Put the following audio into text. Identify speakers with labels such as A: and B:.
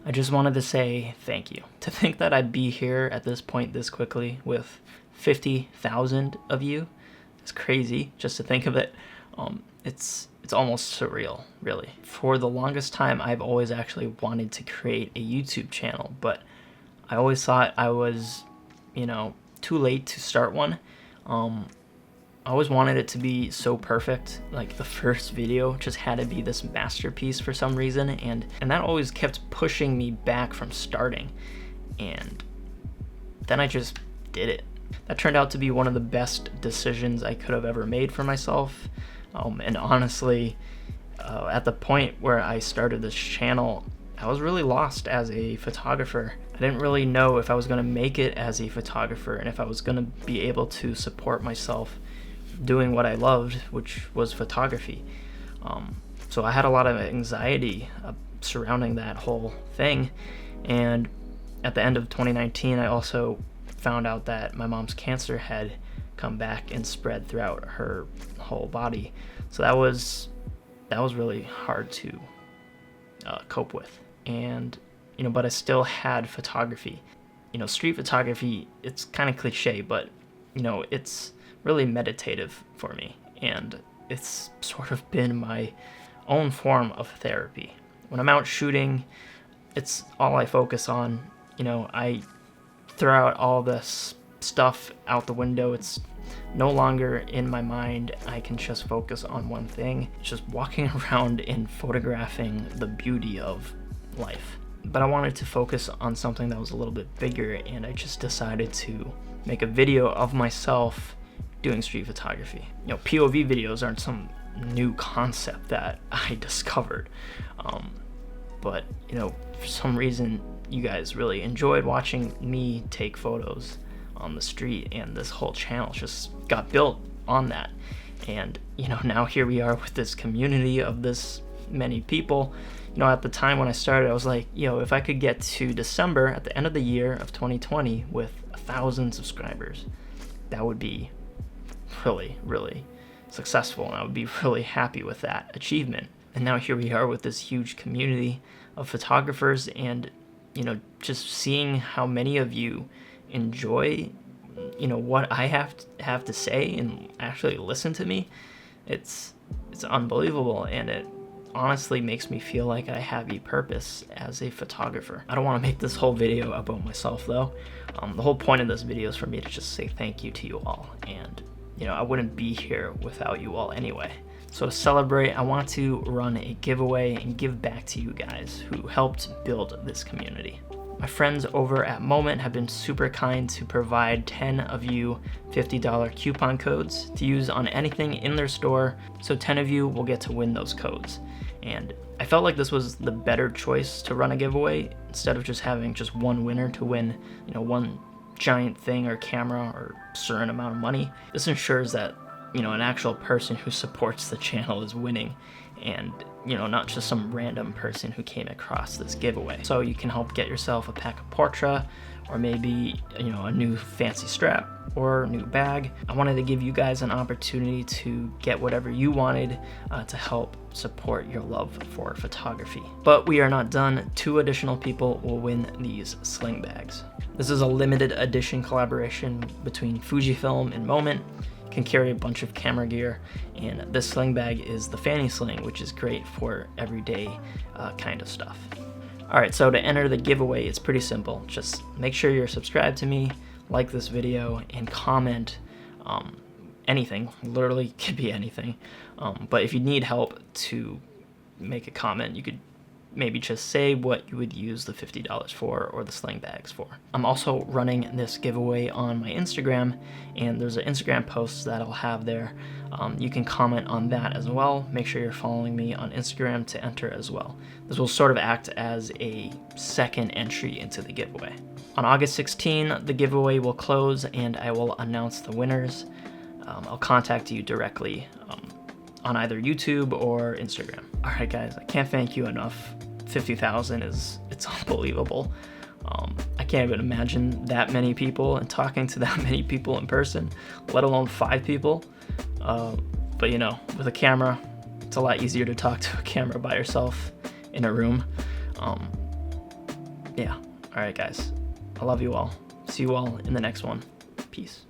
A: I just wanted to say thank you. To think that I'd be here at this point this quickly with 50,000 of you is crazy, just to think of it. It's almost surreal, really. For the longest time, I've always actually wanted to create a YouTube channel, but I always thought I was, too late to start one. I always wanted it to be so perfect. Like, the first video just had to be this masterpiece for some reason, and that always kept pushing me back from starting. And then I just did it. That turned out to be one of the best decisions I could have ever made for myself. And honestly, at the point where I started this channel, I was really lost as a photographer. I didn't really know if I was going to make it as a photographer and if I was going to be able to support myself doing what I loved, which was photography. So I had a lot of anxiety surrounding that whole thing. And at the end of 2019, I also found out that my mom's cancer had come back and spread throughout her whole body. So that was really hard to cope with. And but I still had photography. Street photography, it's kind of cliche, but it's really meditative for me, and it's sort of been my own form of therapy. When I'm out shooting, it's all I focus on. I throw out all this stuff out the window. It's no longer in my mind. I can just focus on one thing, just walking around and photographing the beauty of life. But I wanted to focus on something that was a little bit bigger, and I just decided to make a video of myself doing street photography. POV videos aren't some new concept that I discovered. But for some reason, you guys really enjoyed watching me take photos on the street, and this whole channel just got built on that. And now here we are with this community of this many people. At the time when I started, I was like, if I could get to December at the end of the year of 2020 with 1,000 subscribers, that would be really, really successful, and I would be really happy with that achievement. And now here we are with this huge community of photographers, and just seeing how many of you enjoy what I have to say and actually listen to me, it's unbelievable, and it honestly makes me feel like I have a purpose as a photographer. I don't want to make this whole video about myself though. The whole point of this video is for me to just say thank you to you all, and I wouldn't be here without you all anyway. So to celebrate, I want to run a giveaway and give back to you guys who helped build this community. My friends over at Moment have been super kind to provide 10 of you $50 coupon codes to use on anything in their store, so 10 of you will get to win those codes. And I felt like this was the better choice to run a giveaway instead of just having just one winner to win, one giant thing or camera or certain amount of money. This ensures that an actual person who supports the channel is winning, and not just some random person who came across this giveaway. So you can help get yourself a pack of Portra, or maybe a new fancy strap or new bag. I wanted to give you guys an opportunity to get whatever you wanted to help support your love for photography. But we are not done. 2 additional people will win these sling bags. This is a limited edition collaboration between Fujifilm and Moment. You can carry a bunch of camera gear, and this sling bag is the fanny sling, which is great for everyday kind of stuff. Alright, so to enter the giveaway, it's pretty simple. Just make sure you're subscribed to me, like this video, and comment anything. Literally could be anything. But if you need help to make a comment, you could maybe just say what you would use the $50 for or the sling bags for. I'm also running this giveaway on my Instagram, and there's an Instagram post that I'll have there. You can comment on that as well. Make sure you're following me on Instagram to enter as well. This will sort of act as a second entry into the giveaway. On August 16, the giveaway will close, and I will announce the winners. I'll contact you directly on either YouTube or Instagram. All right, guys, I can't thank you enough. 50,000 it's unbelievable. I can't even imagine that many people and talking to that many people in person, let alone 5 people. But with a camera, it's a lot easier to talk to a camera by yourself in a room. Yeah. All right, guys. I love you all. See you all in the next one. Peace.